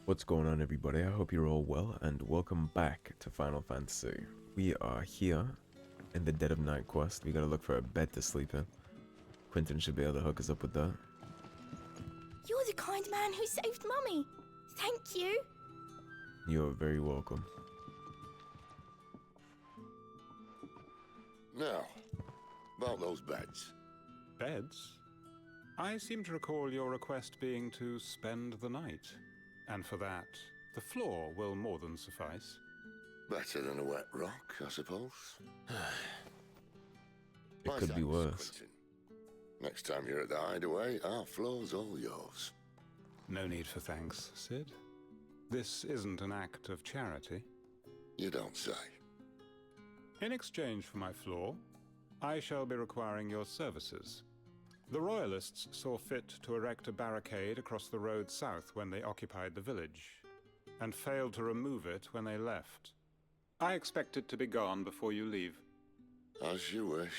What's going on, everybody? I hope you're all well, and welcome back to Final Fantasy. We are here in the Dead of Night quest. We gotta look for a bed to sleep in. Quentin should be able to hook us up with that. You're the kind man who saved Mummy. Thank you. You're very welcome. Now, about those beds. Beds? I seem to recall your request being to spend the night. And for that, the floor will more than suffice. Better than a wet rock, I suppose. It could be worse. Quentin. Next time you're at the hideaway, our floor's all yours. No need for thanks, Sid. This isn't an act of charity. You don't say. In exchange for my floor, I shall be requiring your services. The Royalists saw fit to erect a barricade across the road south when they occupied the village, and failed to remove it when they left. I expect it to be gone before you leave. As you wish.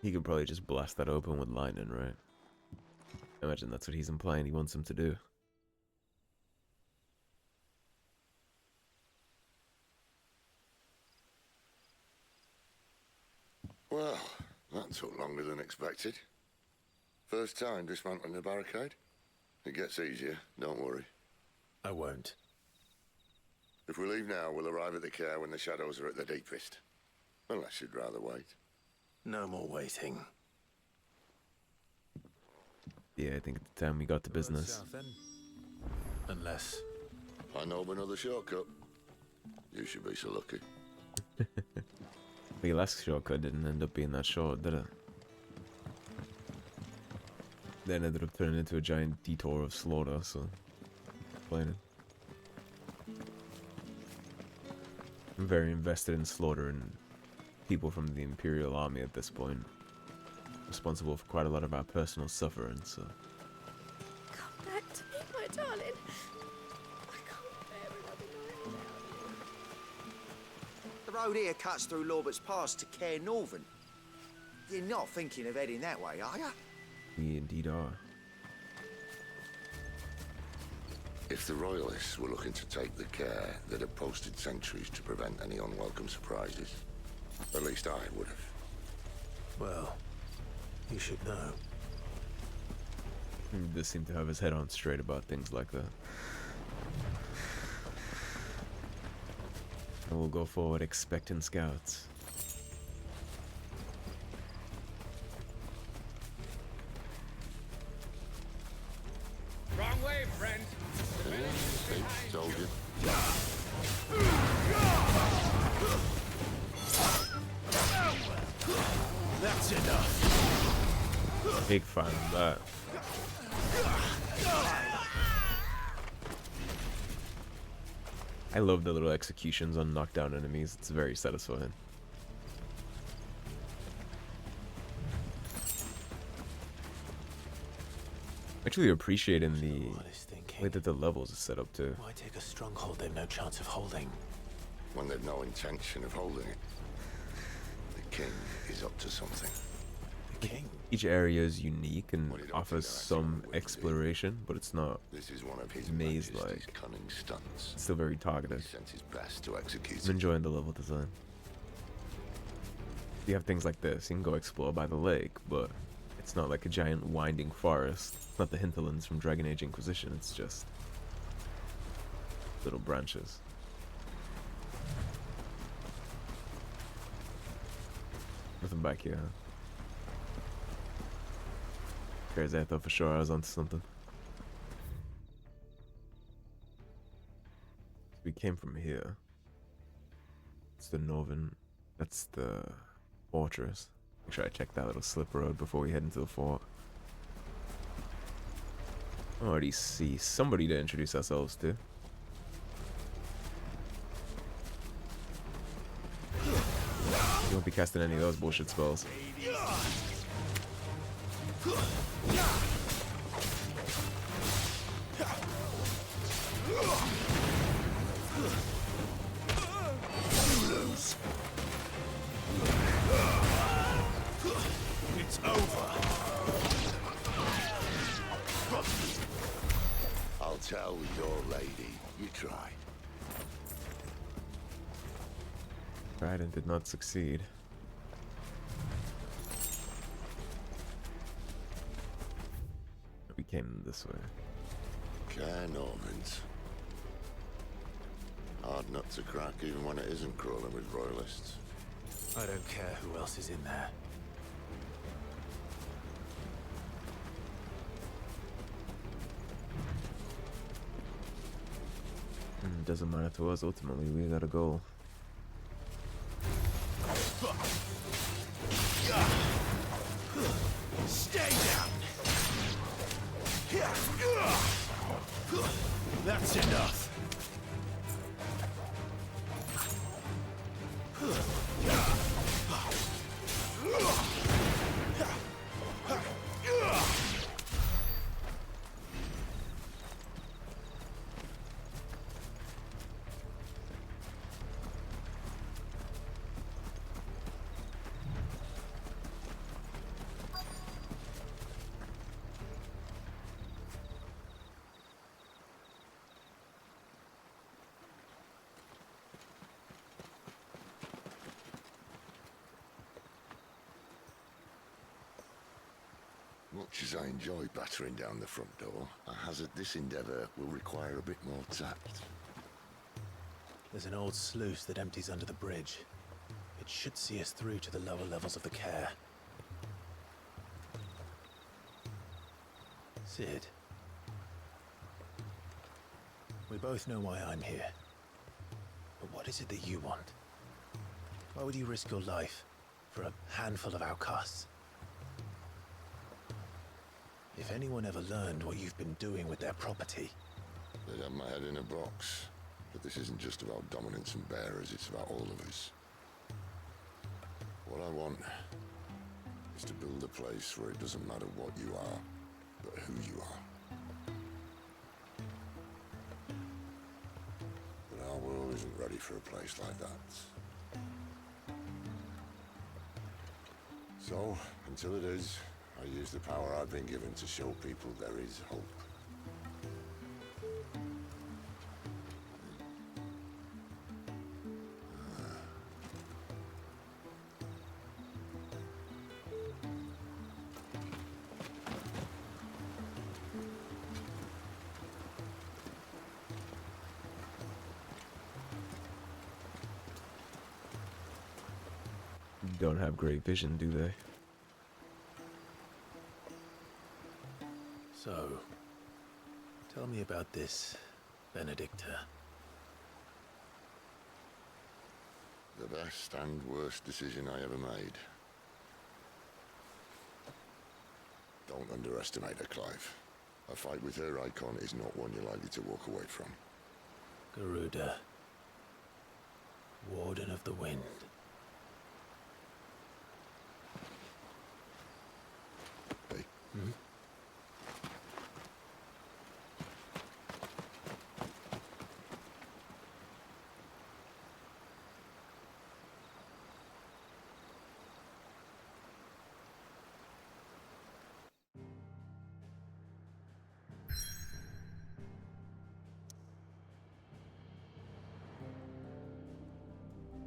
He could probably just blast that open with lightning, right? I imagine that's what he's implying he wants him to do. Well, that took longer than expected. First time dismantling the barricade? It gets easier, don't worry. I won't. If we leave now, we'll arrive at the Caer when the shadows are at their deepest. Unless you'd rather wait. No more waiting. Yeah, I think at the time we got to business. South then. Unless... I know of another shortcut. You should be so lucky. The last shortcut didn't end up being that short, did it? Then ended up turning into a giant detour of slaughter, so... Playing it. I'm very invested in slaughtering people from the Imperial Army at this point. Responsible for quite a lot of our personal suffering, so... Come back to me, my darling. I can't bear another night without you. The road here cuts through Lorbert's Pass to Caer Norvent. You're not thinking of heading that way, are you? We indeed are. If the Royalists were looking to take the Caer, they'd have posted sentries to prevent any unwelcome surprises. At least I would have. Well, you should know. He does seem to have his head on straight about things like that. And we'll go forward expecting scouts. Wrong way, friend. The village is See, behind told you. you. That's enough. Big fan of that. I love the little executions on knockdown enemies. It's very satisfying. Actually appreciating the What is thinking? way that the levels are set up too. Why take a stronghold they've no chance of holding? When they've no intention of holding it. The king is up to something. The king? Each area is unique and Well, you don't offers think that some actually would be. exploration, but it's not. This is one of his Maze-like. Majesty's cunning stunts. It's still very targeted. He sent his best to execute I'm it. enjoying the level design. You have things like this. You can go explore by the lake, but it's not like a giant winding forest. It's not the hinterlands from Dragon Age Inquisition. It's just little branches. Nothing back here. Crazy, I thought for sure I was onto something. We came from here. It's the Norvent. That's the fortress. Make sure I check that little slip road before we head into the fort. I already see somebody to introduce ourselves to. You won't be casting any of those bullshit spells. It's over. I'll tell your lady. You try. Tried and did not succeed. We came this way. Caer Norvent. Hard nut to crack even when it isn't crawling with royalists. I don't care who else is in there. Doesn't matter to us, ultimately, we got a goal. Stay down! That's enough! Much as I enjoy battering down the front door, I hazard this endeavour will require a bit more tact. There's an old sluice that empties under the bridge. It should see us through to the lower levels of the Caer. Sid. We both know why I'm here. But what is it that you want? Why would you risk your life for a handful of outcasts? If anyone ever learned what you've been doing with their property... They'd have my head in a box. But this isn't just about dominance and bearers, it's about all of us. What I want is to build a place where it doesn't matter what you are, but who you are. But our world isn't ready for a place like that. So, until it is, I use the power I've been given to show people there is hope. Don't have great vision, do they? So, tell me about this, Benedicta. The best and worst decision I ever made. Don't underestimate her, Clive. A fight with her Eikon is not one you're likely to walk away from. Garuda. Warden of the Wind. Hey? Hmm?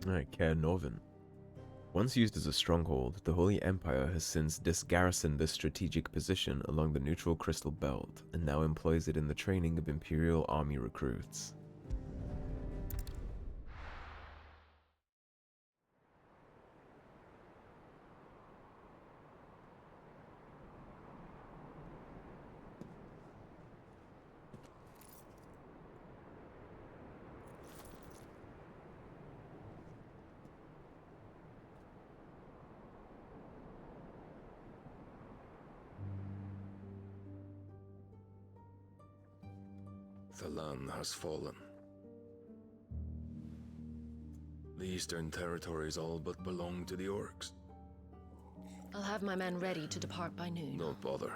Alright, Caer Norvent. Once used as a stronghold, the Holy Empire has since disgarrisoned this strategic position along the neutral crystal belt, and now employs it in the training of Imperial Army recruits. The land has fallen. The eastern territories all but belong to the orcs. I'll have my men ready to depart by noon. Don't bother.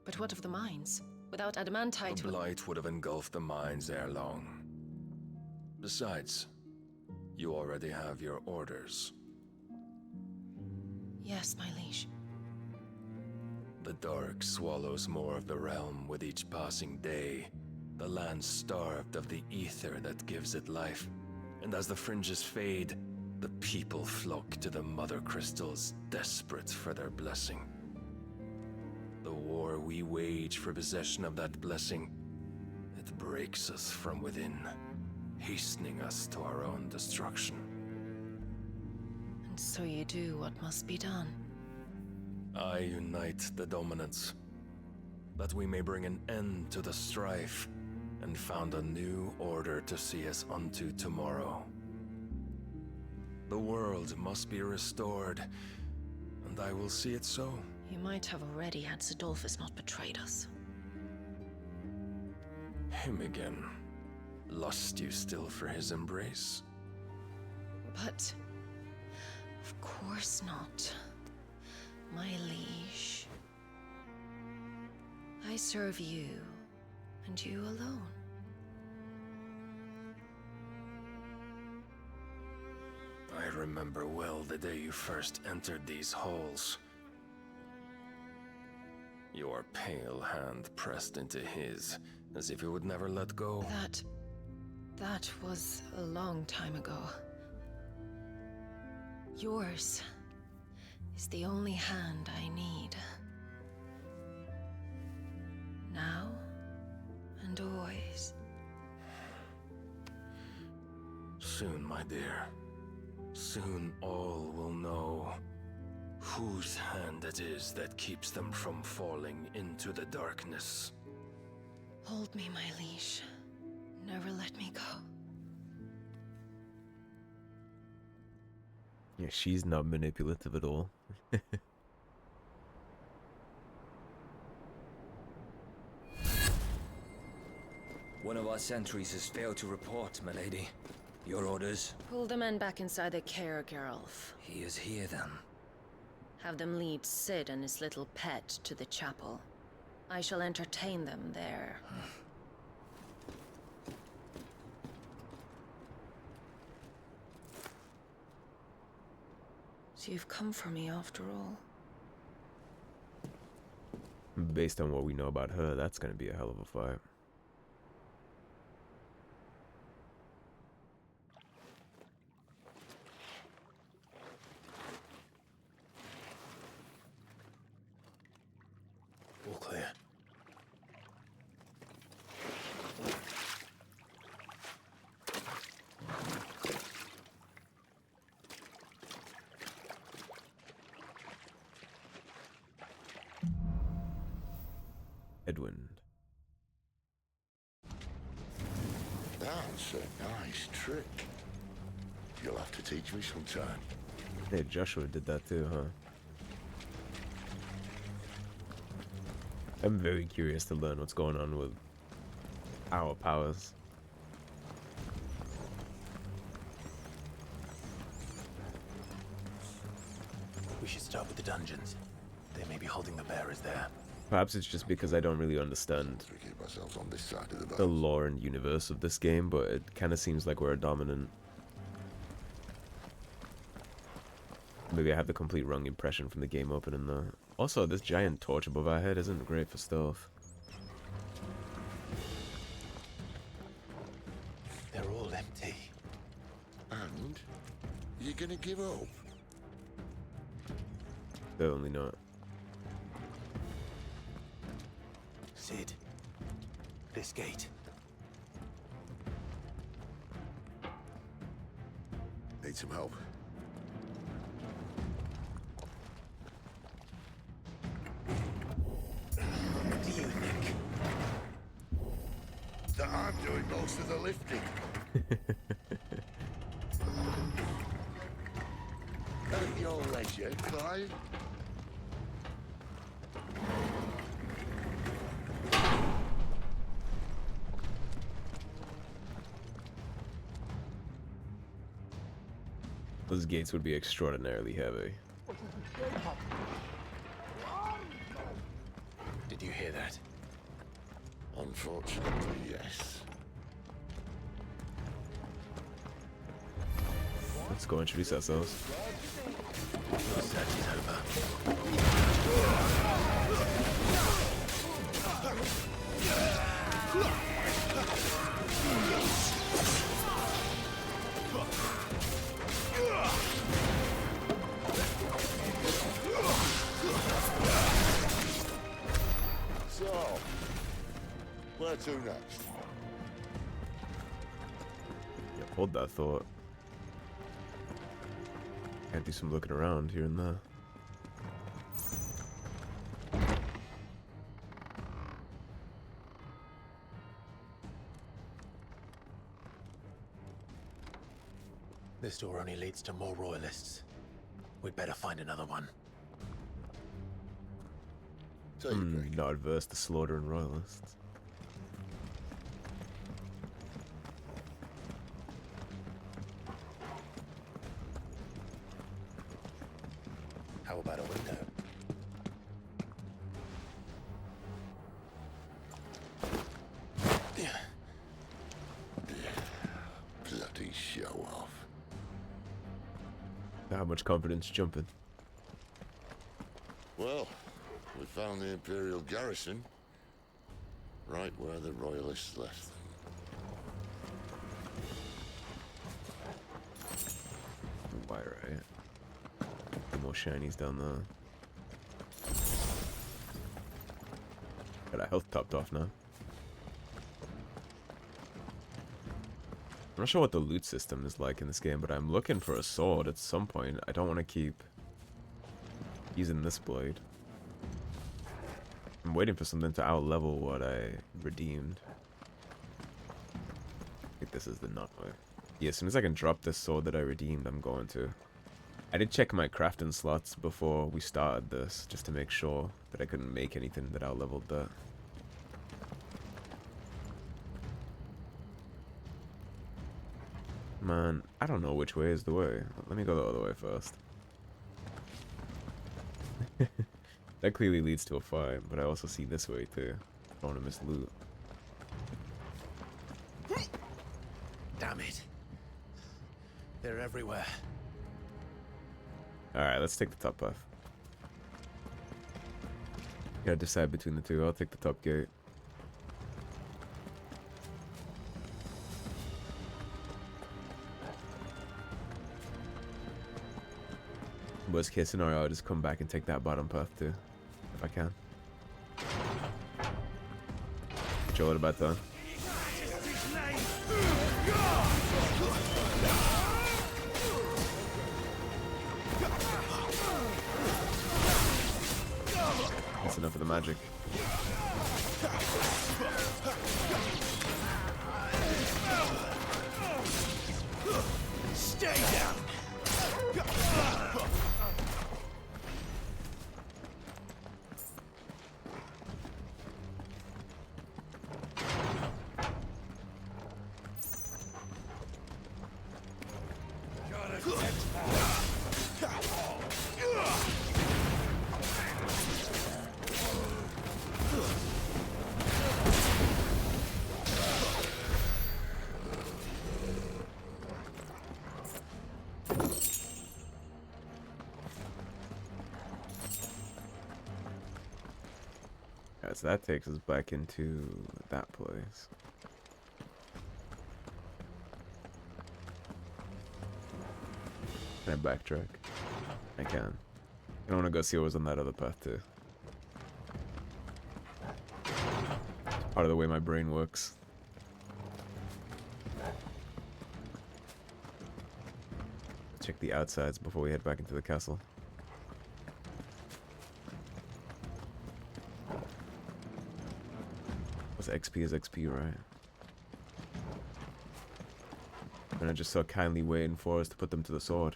But what of the mines? Without adamantite... The blight would have engulfed the mines ere long. Besides, you already have your orders. Yes, my liege. The dark swallows more of the realm with each passing day. The land starved of the ether that gives it life. And as the fringes fade, the people flock to the mother crystals, desperate for their blessing. The war we wage for possession of that blessing, it breaks us from within, hastening us to our own destruction. And so you do what must be done. I unite the dominants, that we may bring an end to the strife, and found a new order to see us unto tomorrow. The world must be restored, and I will see it so. You might have already had Sidolphus not betrayed us. Him again. Lust you still for his embrace? But... of course not. My liege. I serve you, and you alone. I remember well the day you first entered these halls. Your pale hand pressed into his, as if you would never let go. That was a long time ago. Yours is the only hand I need. Now and always. Soon, my dear. Soon all will know whose hand it is that keeps them from falling into the darkness. Hold me, my liege. Never let me go. Yeah, she's not manipulative at all. One of our sentries has failed to report, milady. Your orders? Pull the men back inside the Caer, Geralf. He is here, then. Have them lead Sid and his little pet to the chapel. I shall entertain them there. So you've come for me after all. Based on what we know about her, that's gonna be a hell of a fight. All clear. Edwin. That's a nice trick. You'll have to teach me sometime. Hey, Joshua did that too, huh? I'm very curious to learn what's going on with our powers. We should start with the dungeons. They may be holding the bearers there. Perhaps it's just because I don't really understand We keep ourselves on this side of the the boat. lore and universe of this game, but it kind of seems like we're a dominant. Maybe I have the complete wrong impression from the game opening though. Also, this giant torch above our head isn't great for stealth. They're all empty. And you're gonna give up? They're only not. Sid, this gate. Need some help? What do you think? That I'm doing most of the lifting. At your leisure, Clive. Those gates would be extraordinarily heavy. Did you hear that? Unfortunately, yes. Let's go introduce ourselves. Your search is over. So, where to next? Yeah, hold that thought. Gotta do some looking around here and there. This door only leads to more royalists. We'd better find another one. Take a break. Not adverse to slaughtering royalists. How about a window? Bloody show off. How much confidence jumping? Well, we found the Imperial garrison right where the Royalists left them. Why, right? More shinies down there. Got our health topped off now. I'm not sure what the loot system is like in this game, but I'm looking for a sword at some point. I don't want to keep using this blade. I'm waiting for something to outlevel what I redeemed. I think this is the nut way. Yeah, as soon as I can drop this sword that I redeemed, I'm going to. I did check my crafting slots before we started this, just to make sure that I couldn't make anything that outleveled that. Man, I don't know which way is the way. Let me go the other way first. That clearly leads to a fight, but I also see this way too. I don't want to miss loot. Damn it. They're everywhere. Alright, let's take the top path. Gotta decide between the two. I'll take the top gate. Worst case scenario, I'll just come back and take that bottom path too, if I can. Joe, what about that? That's enough of the magic. Stay down! So that takes us back into that place. Can I backtrack? I can. I want to go see what was on that other path too. It's part of the way my brain works. Check the outsides before we head back into the castle. XP is XP, right? And I just saw kindly waiting for us to put them to the sword.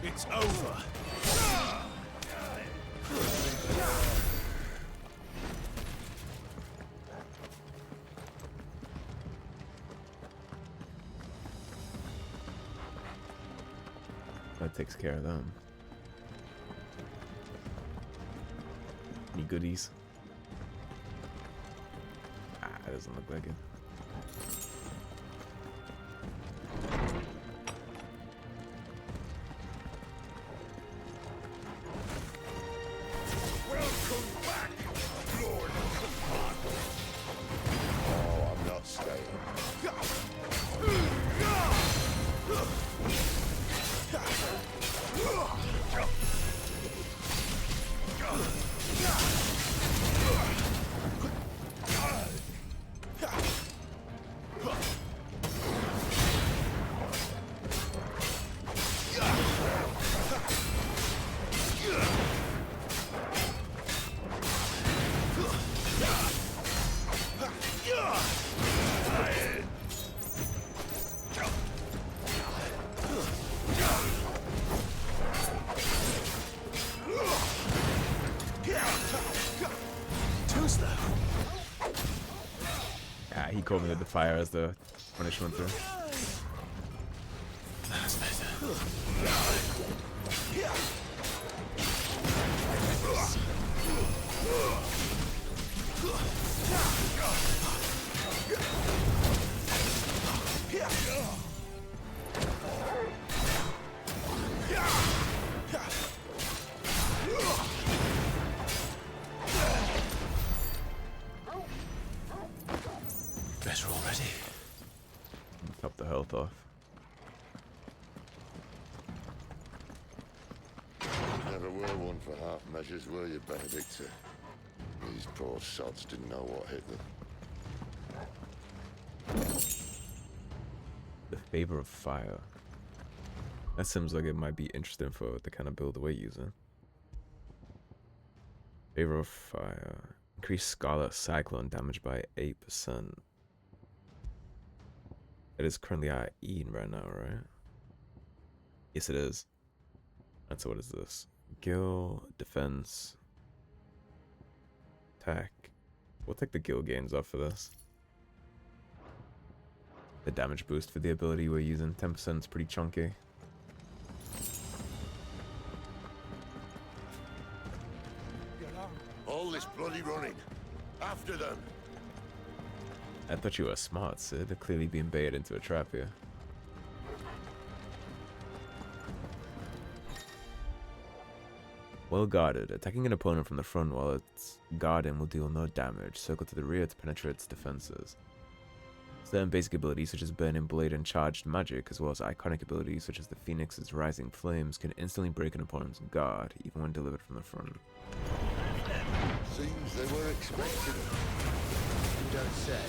It's over. That takes care of them. Any goodies? Ah, it doesn't look like it. Welcome back, Lord Suparna. Oh, I'm not staying. Ah, he called me with the fire as the punishment through. That's better. Better already. Top the health off. Never were one for half measures, were you, Benedicta? These poor sods didn't know what hit them. The favor of fire. That seems like it might be interesting for the kind of build we're using. Favor of fire. Increase Scarlet Cyclone damage by 8%. It is currently at E right now, right? Yes, it is. And so what is this? Gil, defense, attack. We'll take the Gil gains off for this. The damage boost for the ability we're using, 10% is pretty chunky. All this bloody running. After them. I thought you were smart, Sid. They're clearly being baited into a trap here. Well guarded. Attacking an opponent from the front while it's guarding will deal no damage. Circle to the rear to penetrate its defenses. Certain basic abilities such as Burning Blade and Charged Magic, as well as iconic abilities such as the Phoenix's Rising Flames, can instantly break an opponent's guard, even when delivered from the front. Seems they were expecting it. You don't say.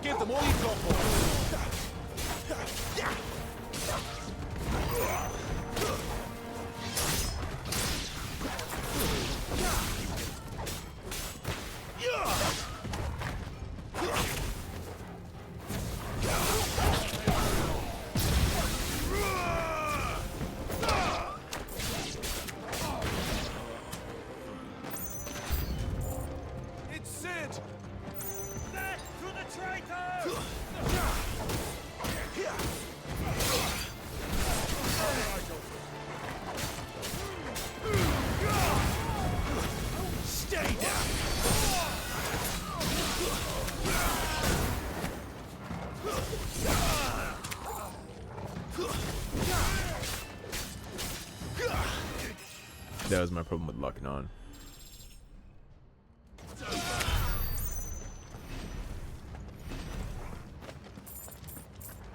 Give them all you've got, boy. It's Sid! Back to the traitor! Stay down! That was my problem with locking on.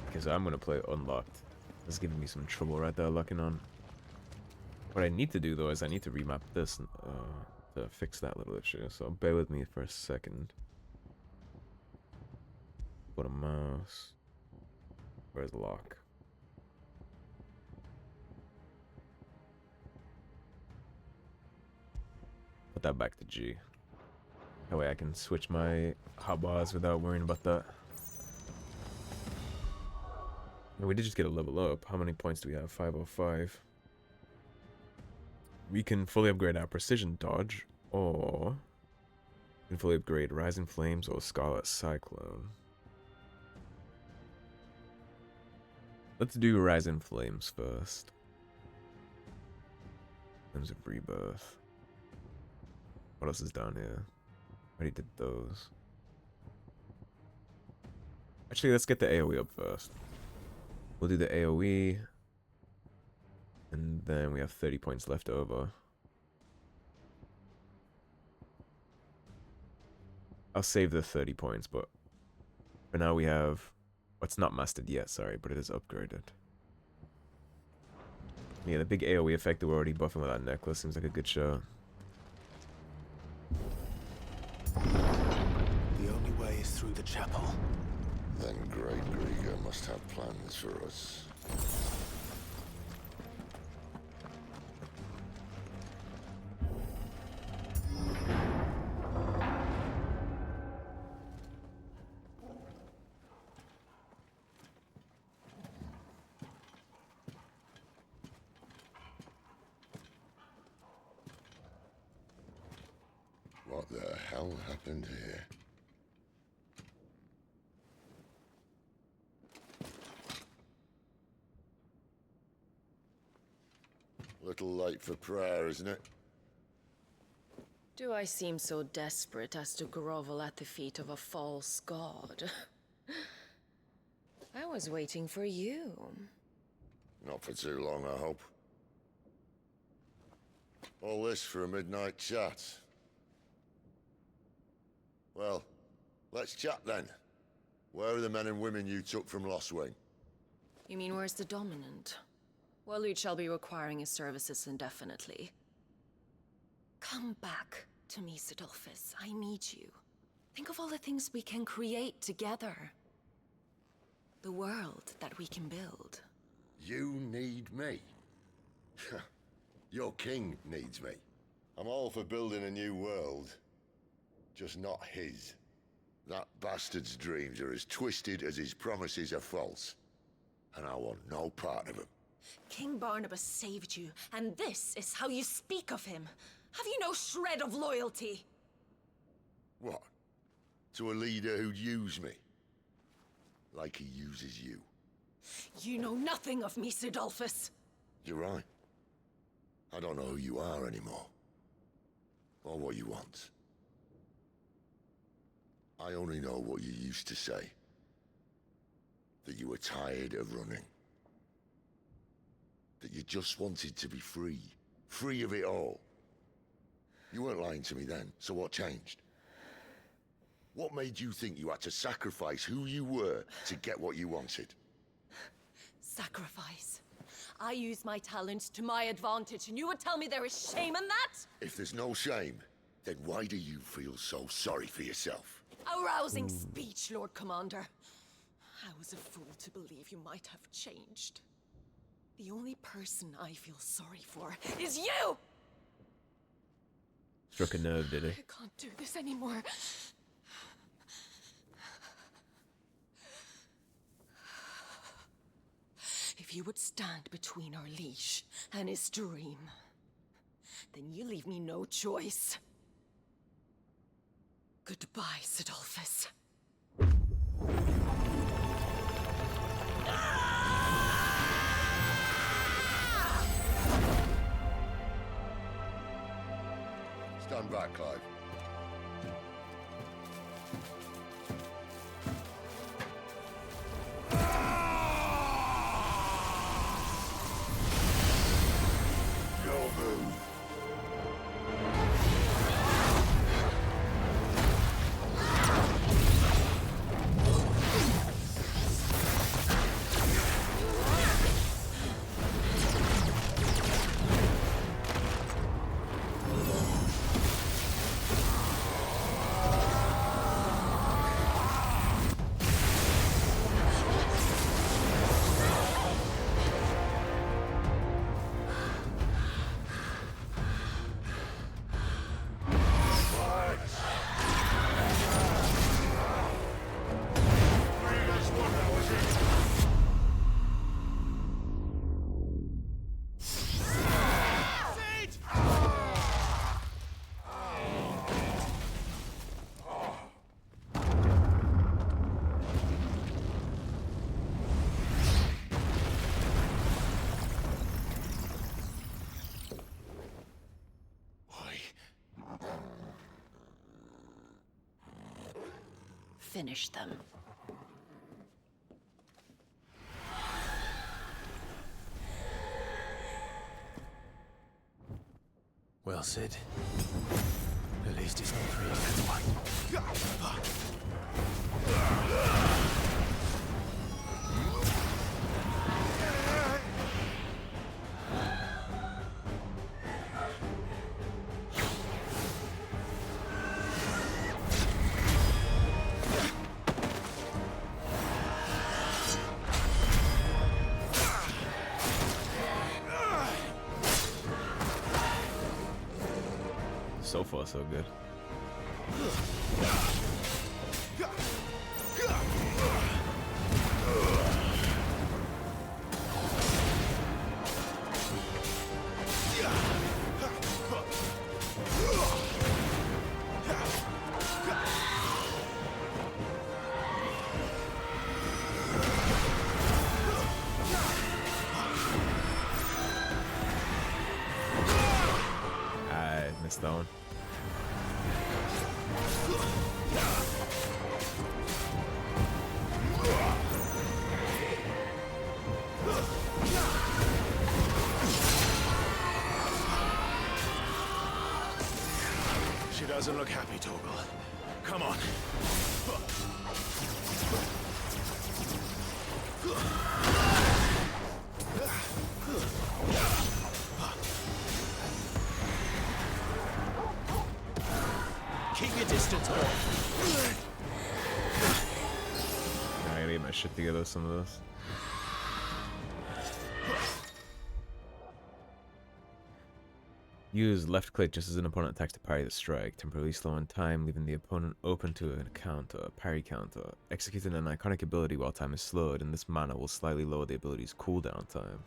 Okay, so I'm gonna play unlocked. That's giving me some trouble right there, locking on. What I need to do though is I need to remap this to fix that little issue. So bear with me for a second. Put a mouse. Where's lock? Put that back to G. That way I can switch my hotbars without worrying about that. And we did just get a level up. How many points do we have? 505. We can fully upgrade our precision dodge, or we can fully upgrade Rising Flames or Scarlet Cyclone. Let's do Rising Flames first. Flames of Rebirth. What else is down here? Already did those. Actually, let's get the AoE up first. We'll do the AoE. And then we have 30 points left over. I'll save the 30 points, but for now we have... It's not mastered yet, sorry, but it is upgraded. Yeah, the big AoE effect that we're already buffing with that necklace seems like a good shot. The only way is through the chapel. Then Great Grieger must have plans for us. What the hell happened here? Little late for prayer, isn't it? Do I seem so desperate as to grovel at the feet of a false god? I was waiting for you. Not for too long, I hope. All this for a midnight chat. Well, let's chat then. Where are the men and women you took from Lostwing? You mean where's the dominant? Waleed shall be requiring his services indefinitely. Come back to me, Sidolphus. I need you. Think of all the things we can create together. The world that we can build. You need me? Your king needs me. I'm all for building a new world. Just not his. That bastard's dreams are as twisted as his promises are false. And I want no part of them. King Barnabas saved you, and this is how you speak of him. Have you no shred of loyalty? What? To a leader who'd use me? Like he uses you. You know nothing of me, Sidolphus. You're right. I don't know who you are anymore. Or what you want. I only know what you used to say. That you were tired of running. That you just wanted to be free. Free of it all. You weren't lying to me then, so what changed? What made you think you had to sacrifice who you were to get what you wanted? Sacrifice. I use my talents to my advantage, and you would tell me there is shame in that? If there's no shame, then why do you feel so sorry for yourself? A rousing speech, Lord Commander. I was a fool to believe you might have changed. The only person I feel sorry for is you! Struck a nerve, did he? I can't do this anymore. If you would stand between our leash and his dream, then you leave me no choice. Goodbye, Sidolphus. Stand back, Clive. Your move. finish them. Well, Sid. At least it's not three against one. So far, so good. I missed that one. She doesn't look happy, Torgal. Come on. Keep your distance, boy. I gotta get my shit together with some of this. Use left click just as an opponent attacks to parry the strike, temporarily slow on time, leaving the opponent open to a counter, parry counter. Executing an iconic ability while time is slowed, in this manner will slightly lower the ability's cooldown time.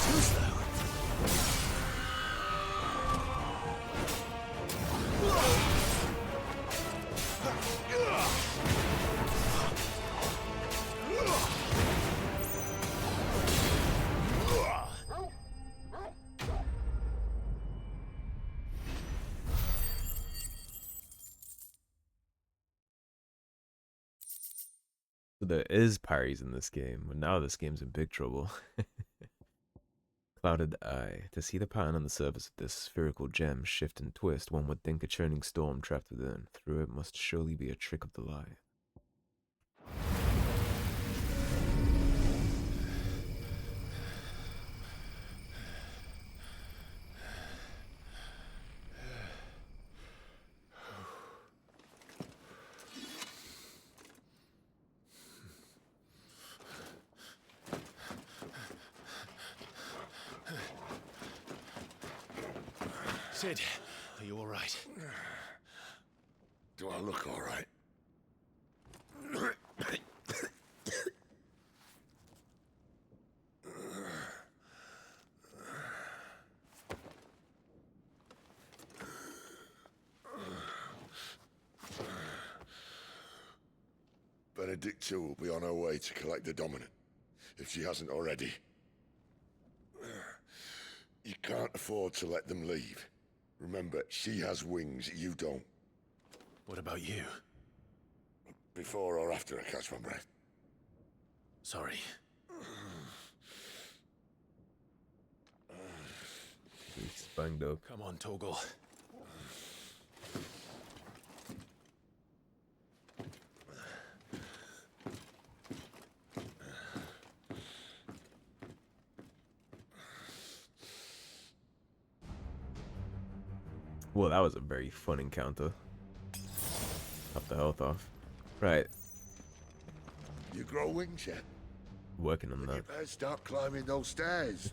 Too slow. So there is parries in this game, but now this game's in big trouble. Clouded Eye. To see the pattern on the surface of this spherical gem shift and twist, one would think a churning storm trapped within. Through it must surely be a trick of the light. Sid, are you all right? Do I look all right? Benedicta will be on her way to collect the Dominant, if she hasn't already. You can't afford to let them leave. Remember, she has wings, you don't. What about you? Before or after I catch my breath? Sorry. He's banged up. Come on, Torgal. Well, that was a very fun encounter. Top the health off. Right. You grow wings yet? Working on You that. better start climbing those stairs.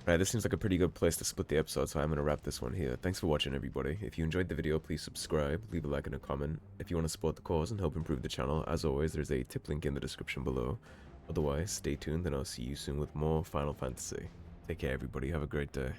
Right, this seems like a pretty good place to split the episode, so I'm going to wrap this one here. Thanks for watching, everybody. If you enjoyed the video, please subscribe, leave a like and a comment. If you want to support the cause and help improve the channel, as always, there's a tip link in the description below. Otherwise, stay tuned and I'll see you soon with more Final Fantasy. Take care, everybody. Have a great day.